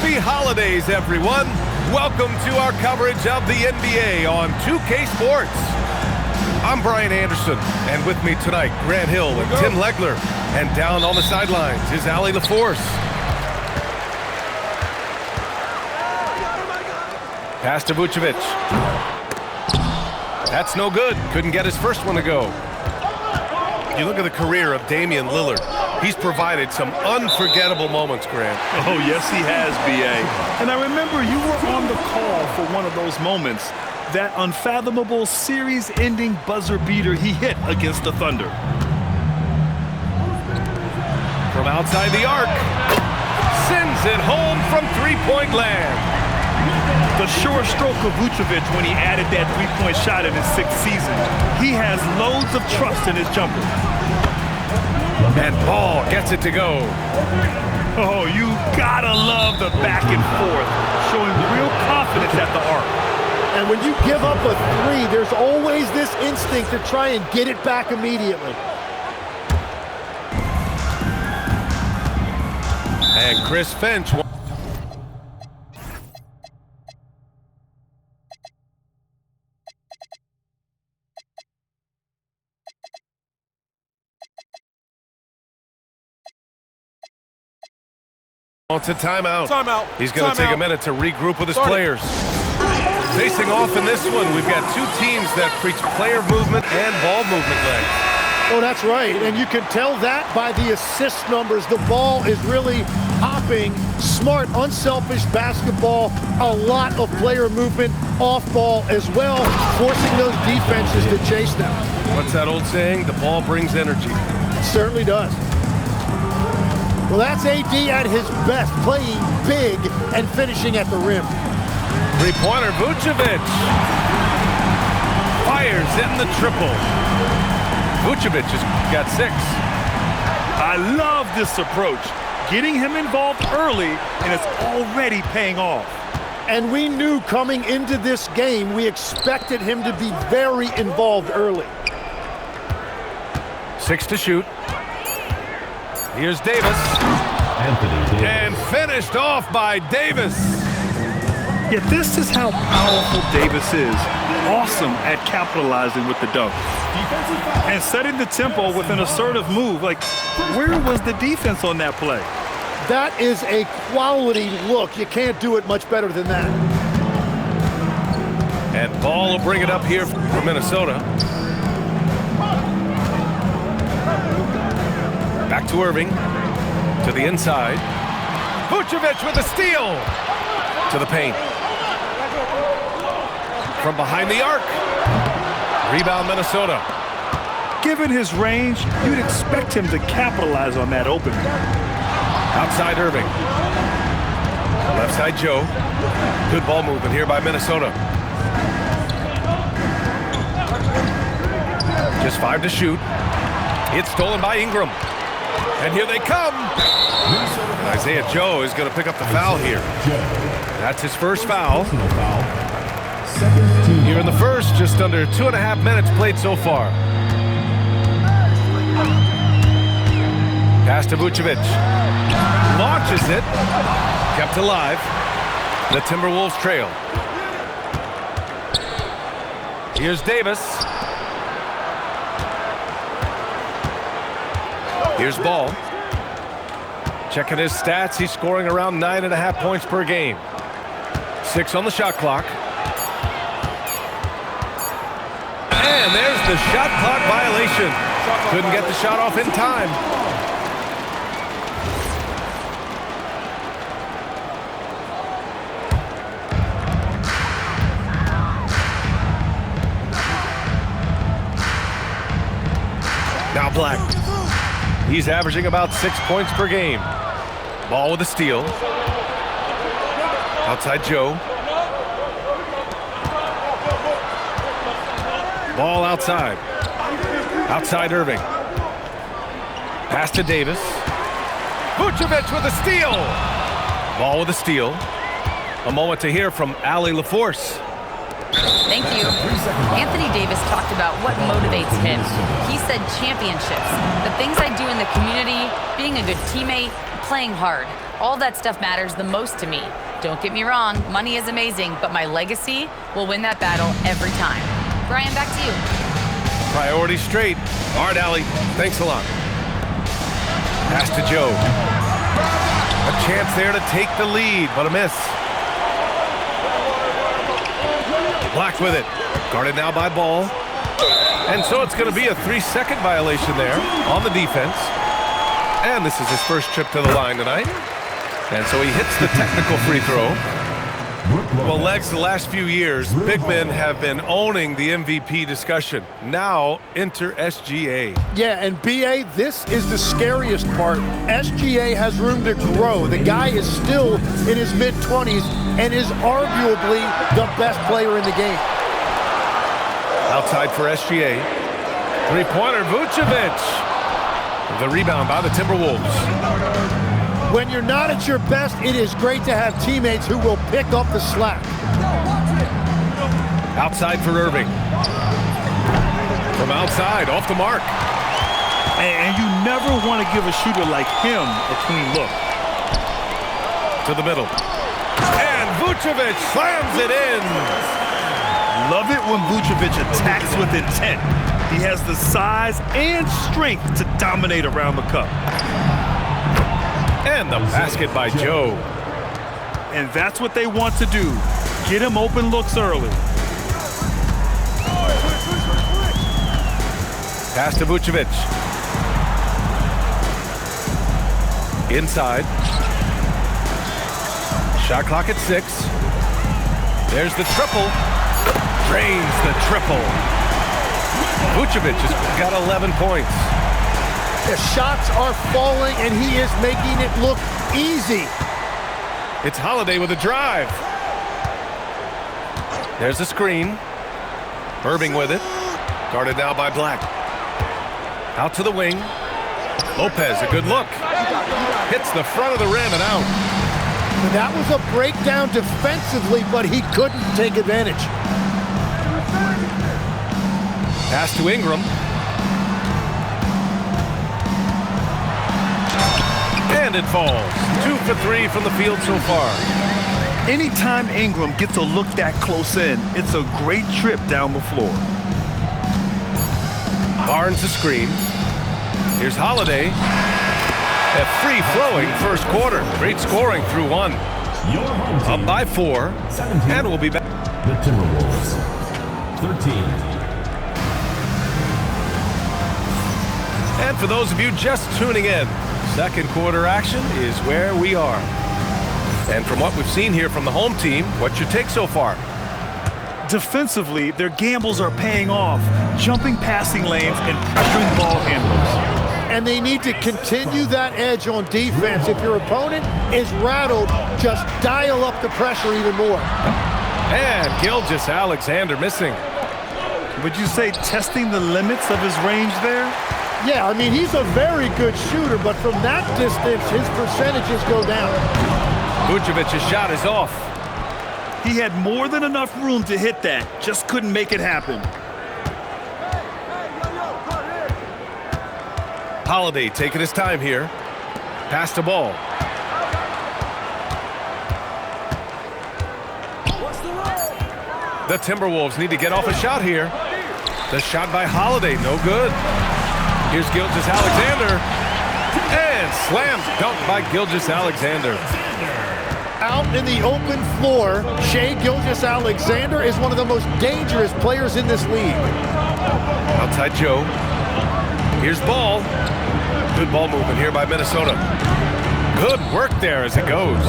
Happy holidays, everyone. Welcome to our coverage of the NBA on 2K Sports. I'm Brian Anderson, and with me tonight, Grant Hill and Tim Legler. And down on the sidelines is Allie LaForce. Pass to Vucevic. That's no good. Couldn't get his first one to go. You look at the career of Damian Lillard. He's provided some unforgettable moments, Grant. Oh, yes, he has, B.A. And I remember you were on the call for one of those moments, that unfathomable series-ending buzzer beater he hit against the Thunder. From outside the arc, sends it home from three-point land. The sure stroke of Vucevic when he added that three-point shot in his sixth season. He has loads of trust in his jumper. And Ball gets it to go. Oh, you gotta love the back and forth, showing real confidence at the arc. And when you give up a three, there's always this instinct to try and get it back immediately. And Chris Finch. Wants a timeout. He's going to take a minute to regroup with his players. Facing off in this one, we've got two teams that preach player movement and ball movement legs. Oh, that's right. And you can tell that by the assist numbers. The ball is really hopping. Smart, unselfish basketball. A lot of player movement off ball as well, forcing those defenses to chase them. What's that old saying? The ball brings energy. It certainly does. Well, that's AD at his best, playing big and finishing at the rim. Three-pointer, Vucevic. Fires in the triple. Vucevic has got 6. I love this approach. Getting him involved early, and it's already paying off. And we knew coming into this game, we expected him to be very involved early. 6 to shoot. Here's Davis. And finished off by Davis. Yeah, this is how powerful Davis is. Awesome at capitalizing with the dunk. And setting the tempo with an assertive move. Like, where was the defense on that play? That is a quality look. You can't do it much better than that. And Ball will bring it up here for Minnesota. Back to Irving, to the inside. Vucevic with a steal. To the paint. From behind the arc. Rebound Minnesota. Given his range, you'd expect him to capitalize on that opening. Outside Irving. Left side Joe. Good ball movement here by Minnesota. Just 5 to shoot. It's stolen by Ingram. And here they come. Isaiah Joe is going to pick up the foul here. That's his first foul. Here in the first, just under 2.5 minutes played so far. Pass to Vucevic. Launches it. Kept alive. The Timberwolves trail. Here's Davis. Here's Ball. Checking his stats, he's scoring around 9.5 points per game. 6 on the shot clock. And there's the shot clock violation. Couldn't get the shot off in time. Now Black. He's averaging about 6 points per game. Ball with a steal. Outside Joe. Ball outside. Outside Irving. Pass to Davis. Vucevic with a steal. Ball with a steal. A moment to hear from Allie LaForce. Thank you. Anthony Davis talked about what motivates him. He said championships, the things I do in the community, being a good teammate, playing hard. All that stuff matters the most to me. Don't get me wrong, money is amazing, but my legacy will win that battle every time. Brian, back to you. Priority straight. Art Alley, thanks a lot. Pass to Joe. A chance there to take the lead, but a miss. Black with it. Guarded now by Ball. And so it's going to be a 3-second violation there on the defense. And this is his first trip to the line tonight. And so he hits the technical free throw. Well, Legs, the last few years, big men have been owning the MVP discussion. Now, enter SGA. Yeah, and BA, this is the scariest part. SGA has room to grow. The guy is still in his mid-20s and is arguably the best player in the game. Outside for SGA. Three-pointer, Vucevic. The rebound by the Timberwolves. When you're not at your best, it is great to have teammates who will pick up the slack. Outside for Irving. From outside, off the mark. And you never want to give a shooter like him a clean look. To the middle. And Vucevic slams it in. Love it when Vucevic attacks with intent. He has the size and strength to dominate around the cup. And the basket by Joe. And that's what they want to do. Get him open looks early. Pass to Vucevic. Inside. Shot clock at 6. There's the triple. Drains the triple. Vucevic has got 11 points. The shots are falling, and he is making it look easy. It's Holiday with a drive. There's a screen. Irving with it. Guarded now by Black. Out to the wing. Lopez, a good look. Hits the front of the rim and out. That was a breakdown defensively, but he couldn't take advantage. Pass to Ingram. And it falls. 2 for 3 from the field so far. Anytime Ingram gets a look that close in, it's a great trip down the floor. Barnes a screen. Here's Holiday. A free-flowing first quarter. Great scoring through 1. Up by 4. And we'll be back. The Timberwolves. 13. And for those of you just tuning in, second quarter action is where we are. And from what we've seen here from the home team, what's your take so far? Defensively, their gambles are paying off, jumping passing lanes and pressuring ball handlers. And they need to continue that edge on defense. If your opponent is rattled, just dial up the pressure even more. And Gilgeous-Alexander missing. Would you say testing the limits of his range there? Yeah, I mean, he's a very good shooter, but from that distance, his percentages go down. Vucevic's shot is off. He had more than enough room to hit that, just couldn't make it happen. Holiday taking his time here. Pass the ball. The Timberwolves need to get off a shot here. The shot by Holiday, no good. Here's Gilgeous-Alexander. And slammed dunk by Gilgeous-Alexander. Out in the open floor, Shai Gilgeous-Alexander is one of the most dangerous players in this league. Outside Joe. Here's Ball. Good ball movement here by Minnesota. Good work there as it goes.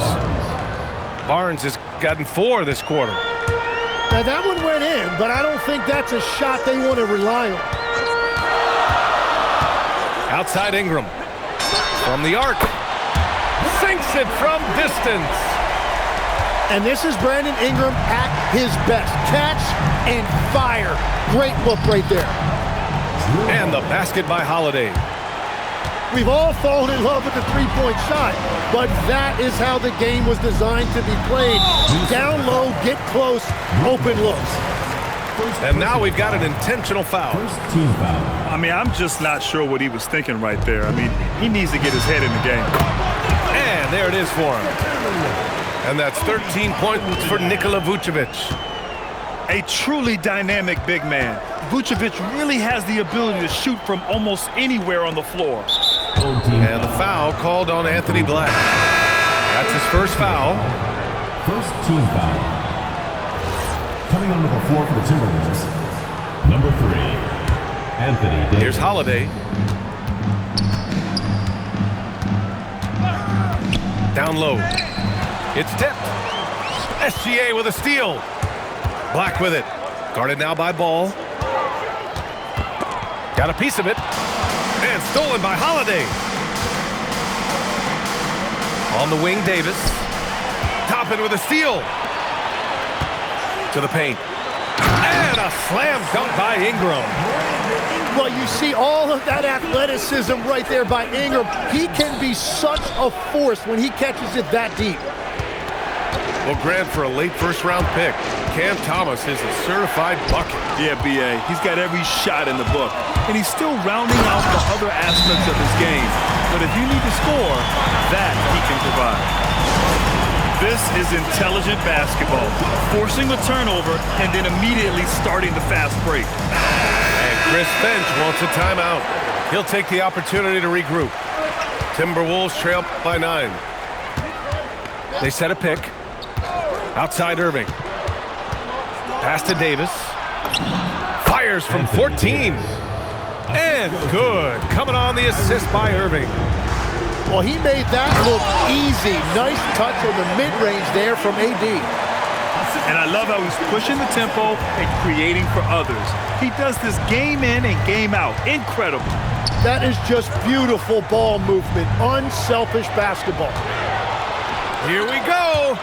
Barnes has gotten 4 this quarter. Now that one went in, but I don't think that's a shot they want to rely on. Outside Ingram. From the arc. Sinks it from distance. And this is Brandon Ingram at his best. Catch and fire. Great look right there. And the basket by Holiday. We've all fallen in love with the three-point shot, but that is how the game was designed to be played. Down low, get close, open looks. And now we've got an intentional foul. Team foul. I mean, I'm just not sure what he was thinking right there. I mean, he needs to get his head in the game. And there it is for him. And that's 13 points for Nikola Vucevic. A truly dynamic big man. Vucevic really has the ability to shoot from almost anywhere on the floor. And the foul called on Anthony Black. That's his first foul. First team foul. Coming onto the floor for the Timberwolves, number 3, Anthony Davis. Here's Holiday. Down low. It's tipped. SGA with a steal. Black with it. Guarded now by Ball. Got a piece of it. And stolen by Holiday. On the wing, Davis. Toppin with a steal. To the paint. And a slam dunk by Ingram. Well, you see all of that athleticism right there by Ingram. He can be such a force when he catches it that deep. Well, Grant, for a late first-round pick, Cam Thomas is a certified bucket. Yeah, B.A., he's got every shot in the book. And he's still rounding out the other aspects of his game. But if you need to score, that he can provide. This is intelligent basketball. Forcing a turnover and then immediately starting the fast break. And Chris Finch wants a timeout. He'll take the opportunity to regroup. Timberwolves trail by 9. They set a pick. Outside Irving. Pass to Davis. Fires from 14. And good. Coming on the assist by Irving. Well, he made that look easy. Nice touch on the mid-range there from AD. And I love how he's pushing the tempo and creating for others. He does this game in and game out. Incredible. That is just beautiful ball movement. Unselfish basketball. Here we go.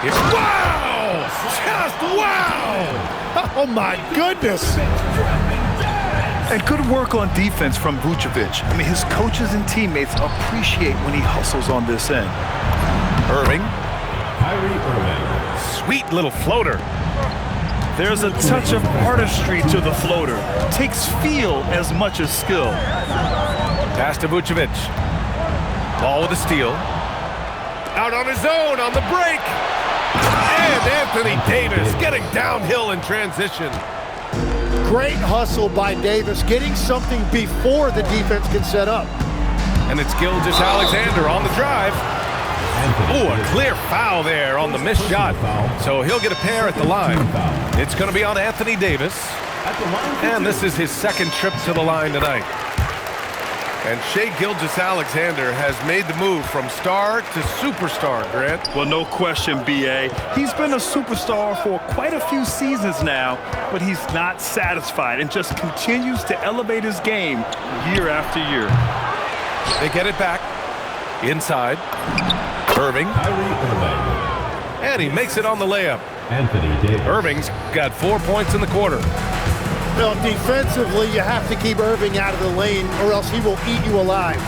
It's wow! Just wow! Oh, my goodness. And good work on defense from Vucevic. I mean, his coaches and teammates appreciate when he hustles on this end. Irving. Kyrie Irving. Sweet little floater. There's a touch of artistry to the floater. Takes feel as much as skill. Pass to Vucevic. Ball with a steal. Out on his own on the break. And Anthony Davis getting downhill in transition. Great hustle by Davis, getting something before the defense can set up. And it's Gilgeous-Alexander on the drive. Oh, a clear foul there on the missed shot. So he'll get a pair at the line. It's going to be on Anthony Davis. And this is his second trip to the line tonight. And Shai Gilgeous-Alexander has made the move from star to superstar, Grant. Well, no question, B.A. He's been a superstar for quite a few seasons now, but he's not satisfied and just continues to elevate his game year after year. They get it back. Inside. Irving. And he makes it on the layup. Anthony Davis. Irving's got 4 points in the quarter. Well, defensively, you have to keep Irving out of the lane or else he will eat you alive.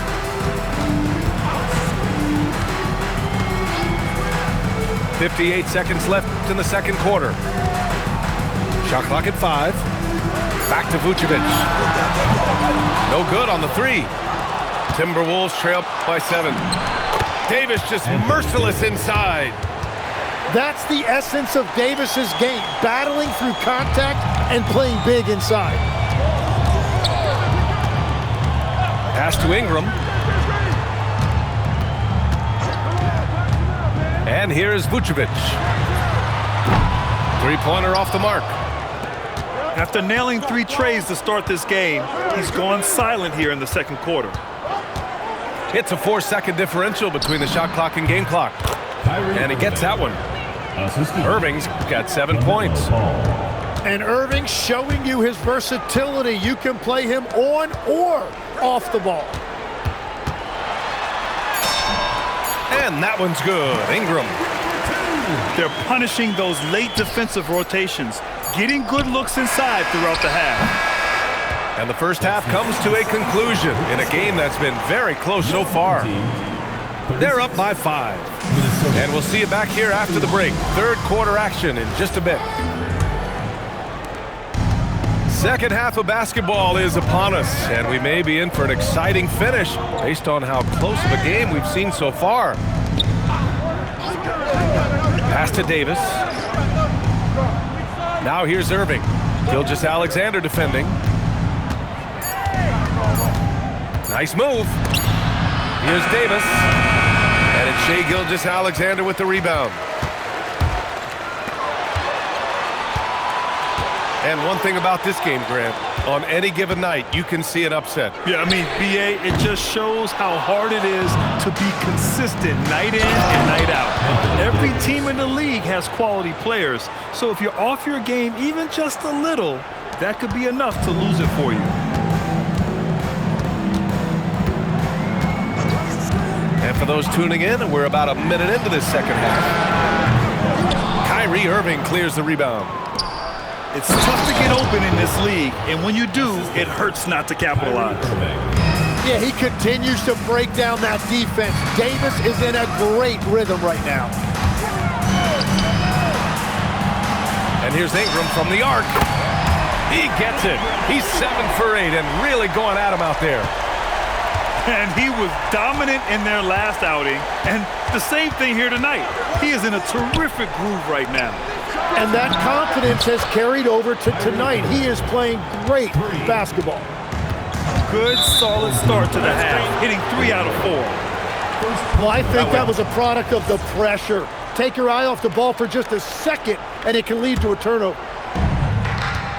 .58 seconds left in the second quarter. Shot clock at 5. Back to Vucevic. No good on the 3. Timberwolves trail by 7. Davis just merciless inside. That's the essence of Davis's game, battling through contact and playing big inside. Pass to Ingram. And here's Vucevic. Three-pointer off the mark. After nailing 3 trays to start this game, he's gone silent here in the second quarter. It's a 4-second differential between the shot clock and game clock. And he gets that one. Irving's got 7 points. And Irving showing you his versatility. You can play him on or off the ball. And that one's good. Ingram. They're punishing those late defensive rotations, getting good looks inside throughout the half. And the first half comes to a conclusion in a game that's been very close so far. They're up by 5. And we'll see you back here after the break. Third quarter action in just a bit. Second half of basketball is upon us, and we may be in for an exciting finish based on how close of a game we've seen so far. Pass to Davis. Now here's Irving. Gilgeous-Alexander defending. Nice move. Here's Davis. And it's Shai Gilgeous-Alexander with the rebound. And one thing about this game, Grant, on any given night, you can see an upset. Yeah, I mean, BA, it just shows how hard it is to be consistent night in and night out. Every team in the league has quality players, so if you're off your game even just a little, that could be enough to lose it for you. And for those tuning in, we're about a minute into this second half. Kyrie Irving clears the rebound. It's tough to get open in this league, and when you do, it hurts not to capitalize. Yeah, he continues to break down that defense. Davis is in a great rhythm right now. And here's Ingram from the arc. He gets it. He's 7 for 8 and really going at him out there. And he was dominant in their last outing, and the same thing here tonight. He is in a terrific groove right now. And that confidence has carried over to tonight. He is playing great basketball. Good, solid start to the half, hitting 3 out of 4. Well, I think that was a product of the pressure. Take your eye off the ball for just a second, and it can lead to a turnover.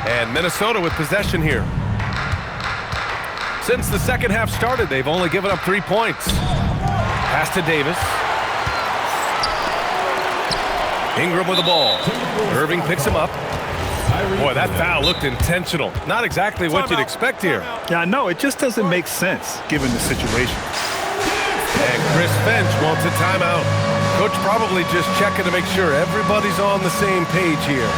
And Minnesota with possession here. Since the second half started, they've only given up 3 points. Pass to Davis. Ingram with the ball. Irving picks him up. Boy, that foul looked intentional. Not exactly what you'd expect here. Yeah, I know. It just doesn't make sense given the situation. And Chris Finch wants a timeout. Coach probably just checking to make sure everybody's on the same page here.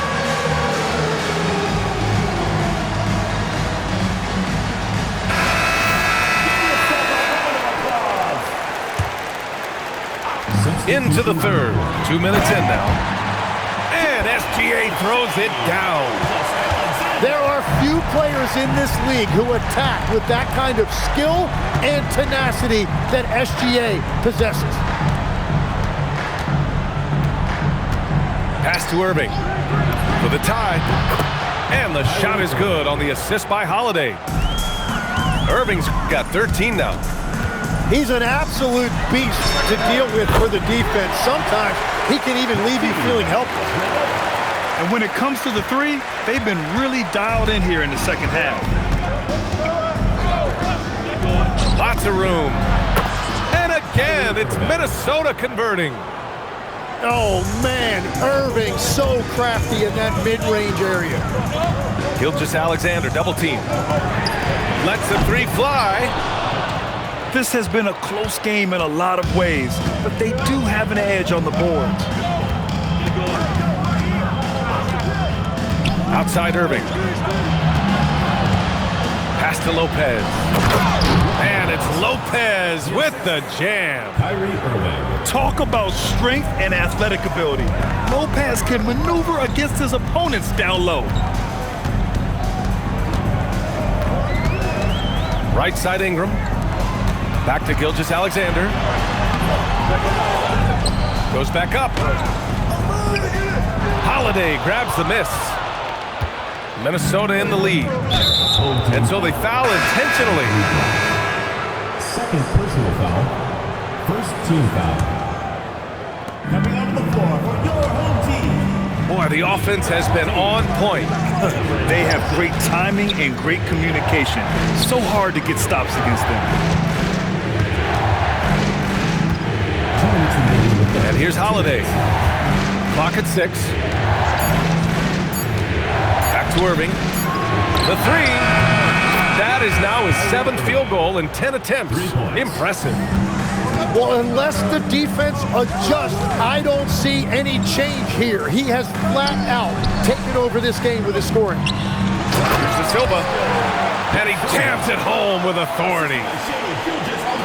Into the third. 2 minutes in now. And SGA throws it down. There are few players in this league who attack with that kind of skill and tenacity that SGA possesses. Pass to Irving for the tie. And the shot is good on the assist by Holiday. Irving's got 13 now. He's an absolute beast to deal with for the defense. Sometimes he can even leave you feeling helpless. And when it comes to the three, they've been really dialed in here in the second half. Lots of room. And again, it's Minnesota converting. Oh, man, Irving so crafty in that mid-range area. Gilgeous-Alexander double team. Lets the three fly. This has been a close game in a lot of ways, but they do have an edge on the boards. Outside Irving. Pass to Lopez. And it's Lopez with the jam. Kyrie Irving. Talk about strength and athletic ability. Lopez can maneuver against his opponents down low. Right side Ingram. Back to Gilgeous-Alexander. Goes back up. Holiday grabs the miss. Minnesota in the lead. And so they foul intentionally. Second personal foul. First team foul. Coming onto the floor for your home team. Boy, the offense has been on point. They have great timing and great communication. So hard to get stops against them. And here's Holiday. Clock at 6. Back to Irving. The three. That is now his 7th field goal in 10 attempts. Impressive. Well, unless the defense adjusts, I don't see any change here. He has flat out taken over this game with his scoring. Here's the Silva. And he jams it home with authority.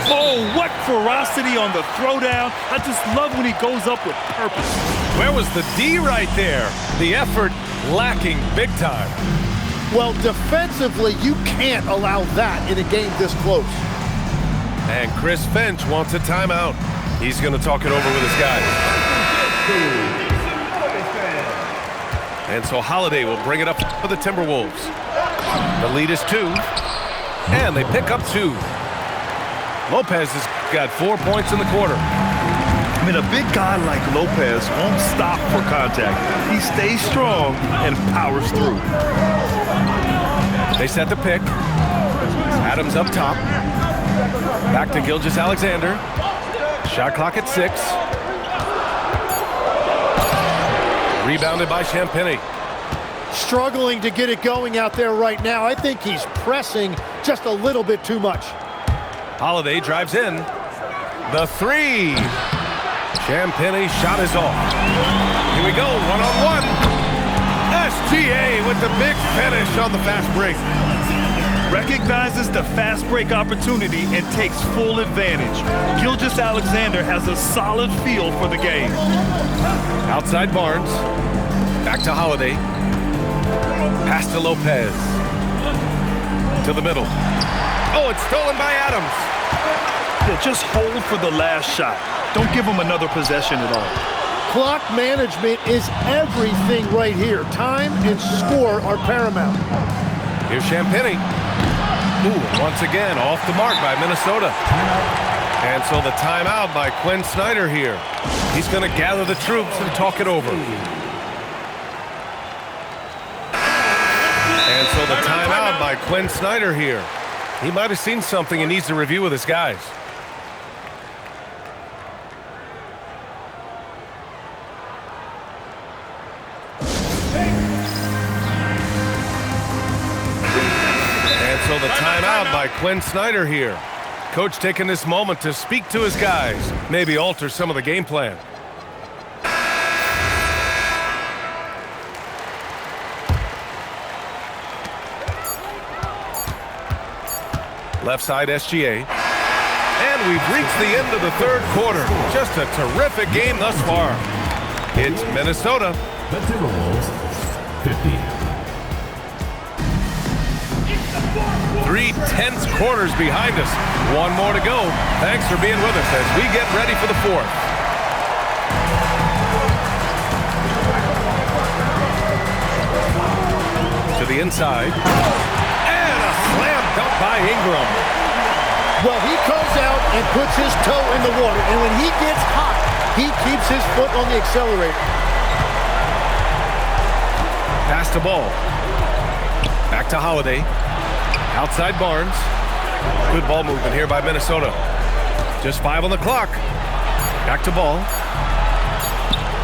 Oh, what ferocity on the throwdown. I just love when he goes up with purpose. Where was the D right there? The effort lacking big time. Well, defensively, you can't allow that in a game this close. And Chris Finch wants a timeout. He's going to talk it over with his guys. And so Holiday will bring it up for the Timberwolves. The lead is 2. And they pick up 2. Lopez has got 4 points in the quarter. I mean, a big guy like Lopez won't stop for contact. He stays strong and powers through. They set the pick. Adams up top. Back to Gilgeous-Alexander. Shot clock at 6. Rebounded by Champagnie. Struggling to get it going out there right now. I think he's pressing just a little bit too much. Holiday drives in. The 3. Champagnie shot is off. Here we go, one-on-one. SGA with the big finish on the fast break. Recognizes the fast break opportunity and takes full advantage. Gilgeous-Alexander has a solid feel for the game. Outside Barnes. Back to Holiday. Pass to Lopez. To the middle. Oh, it's stolen by Adams. Yeah, just hold for the last shot. Don't give him another possession at all. Clock management is everything right here. Time and score are paramount. Here's Champagnie. Ooh, once again, off the mark by Minnesota. And so the timeout by Quinn Snyder here. He's going to gather the troops and talk it over. And so the timeout by Quinn Snyder here. He might have seen something he needs to review with his guys. And so the timeout by Quinn Snyder here. Coach taking this moment to speak to his guys, maybe alter some of the game plan. Left side SGA. And we've reached the end of the third quarter. Just a terrific game thus far. It's Minnesota. The Timberwolves, 50. 3 tense quarters behind us. One more to go. Thanks for being with us as we get ready for the fourth. To the inside. And a slam dunk by Ingram. Well, he comes out and puts his toe in the water, and when he gets hot, he keeps his foot on the accelerator. Pass the ball. Back to Holiday. Outside Barnes. Good ball movement here by Minnesota. Just 5 on the clock. Back to ball.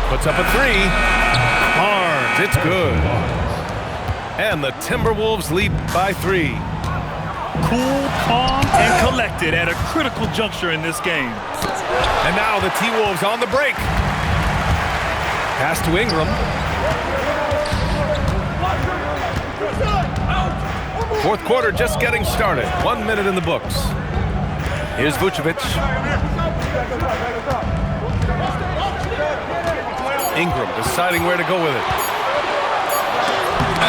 Puts up a 3. Barnes, it's good. And the Timberwolves lead by 3. Cool, calm, and collected at a critical juncture in this game. And now the T-Wolves on the break. Pass to Ingram. Fourth quarter just getting started. 1 minute in the books. Here's Vucevic. Ingram deciding where to go with it.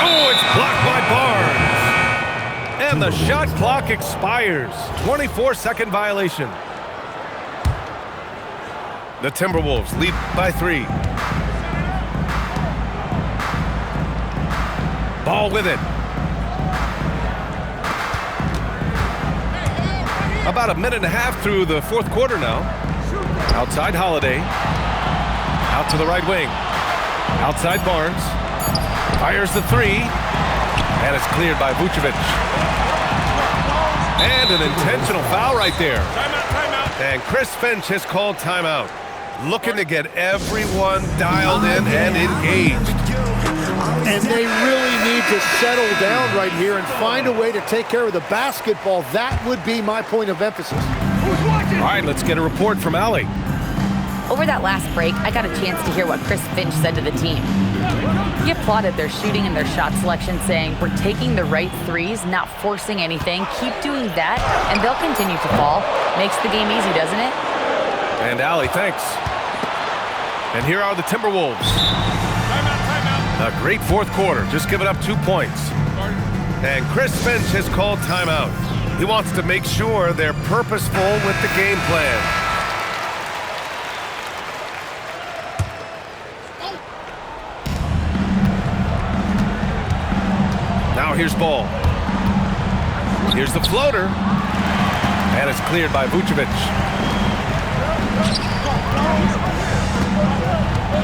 Oh, it's blocked by Barnes. And the shot clock expires. 24-second violation. The Timberwolves lead by 3. Ball with it. About a minute and a half through the fourth quarter now. Outside Holiday. Out to the right wing. Outside Barnes. Fires the 3. And it's cleared by Vucevic. And an intentional foul right there. Timeout. And Chris Finch has called timeout. Looking to get everyone dialed in and engaged. And they really need to settle down right here and find a way to take care of the basketball. That would be my point of emphasis. All right, let's get a report from Allie. Over that last break, I got a chance to hear what Chris Finch said to the team. He applauded their shooting and their shot selection, saying, "We're taking the right threes, not forcing anything. Keep doing that, and they'll continue to fall." Makes the game easy, doesn't it? And Allie, thanks. And here are the Timberwolves. A great fourth quarter, just giving up 2 points. And Chris Finch has called timeout. He wants to make sure they're purposeful with the game plan. Now here's ball. Here's the floater. And it's cleared by Vucevic.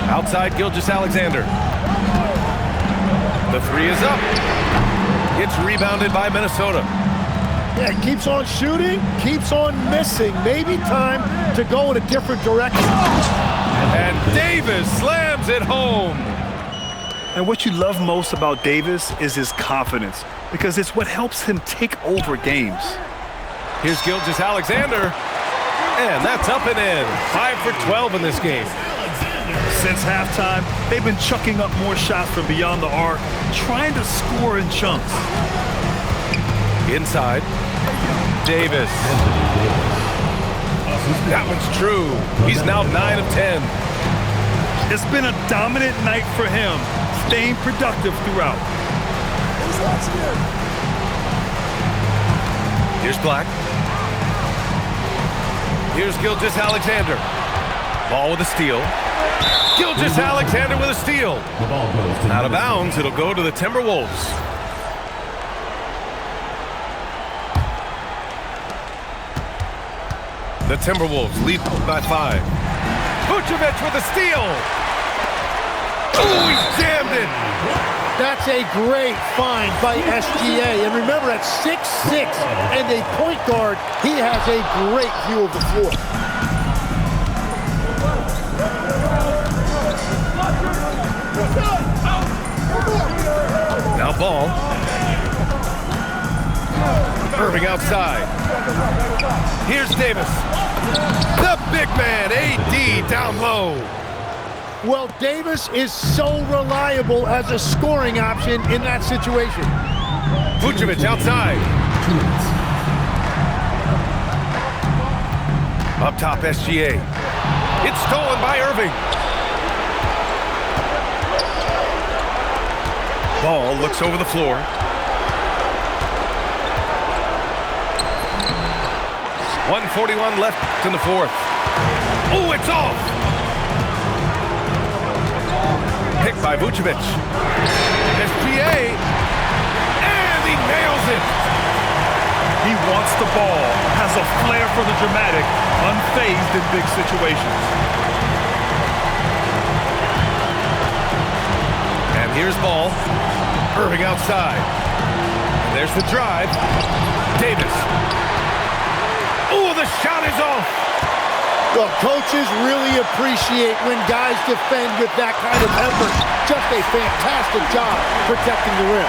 Outside Gilgeous-Alexander. The three is up. It's rebounded by Minnesota. Yeah, keeps on shooting, keeps on missing. Maybe time to go in a different direction. And Davis slams it home. And what you love most about Davis is his confidence, because it's what helps him take over games. Here's Gilgeous-Alexander. And that's up and in. 5 for 12 in this game. Since halftime, they've been chucking up more shots from beyond the arc, trying to score in chunks. Inside. Davis. That one's true. He's now 9 of 10. It's been a dominant night for him, staying productive throughout. Here's Black. Here's Gilgeous-Alexander. Ball with a steal. Gilgeous-Alexander with a steal. The ball goes to Out of bounds, it'll go to the Timberwolves. The Timberwolves lead by 5. Vucevic with a steal. Oh, he's jammed it. That's a great find by SGA. And remember, at 6'6" and a point guard, he has a great view of the floor. Now ball. Irving outside. Here's Davis. The big man, AD, down low. Well, Davis is so reliable as a scoring option in that situation. Vucevic outside. Up top, SGA. It's stolen by Irving. Ball looks over the floor. .141 left in the fourth. Oh, it's off! Picked by Vucevic. SGA, and he nails it! He wants the ball, has a flair for the dramatic, unfazed in big situations. And here's ball. Irving outside. There's the drive. Davis. Oh, the shot is off. Well, coaches really appreciate when guys defend with that kind of effort. Just a fantastic job protecting the rim.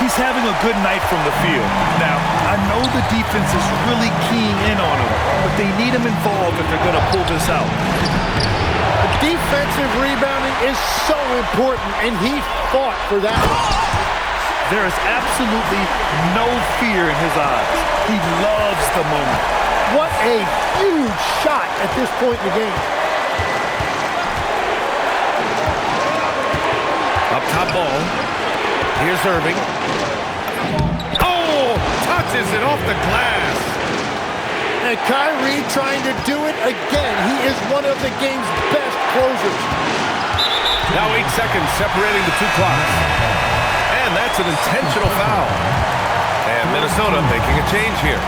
He's having a good night from the field. Now, I know the defense is really keying in on him, but they need him involved if they're going to pull this out. Defensive rebounding is so important, and he fought for that one. There is absolutely no fear in his eyes. He loves the moment. What a huge shot at this point in the game. Up top ball. Here's Irving. Oh, touches it off the glass. And Kyrie trying to do it again. He is one of the game's best closers. Now 8 seconds separating the two clocks. And that's an intentional foul. And Minnesota making a change here.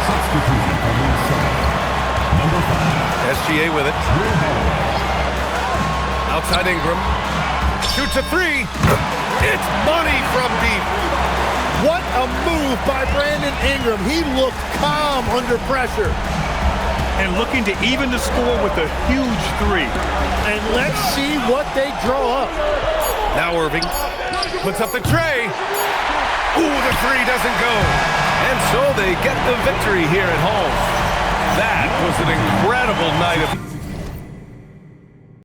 Substitution from Minnesota. Number 5. SGA with it. Outside Ingram. Shoots a three. It's money from deep. What a move by Brandon Ingram. He looked calm under pressure. And looking to even the score with a huge three. And let's see what they draw up. Now Irving puts up the tray. Ooh, the three doesn't go. And so they get the victory here at home. That was an incredible night of...